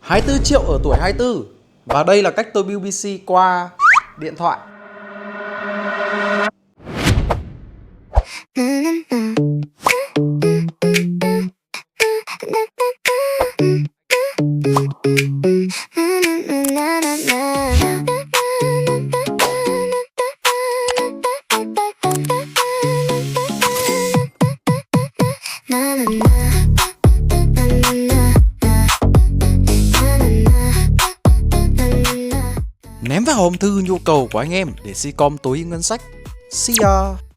24 triệu ở tuổi 24. Và đây là cách tôi build PC qua điện thoại. Ném vào hòm thư nhu cầu của anh em để Cecom tối ưu ngân sách. See ya!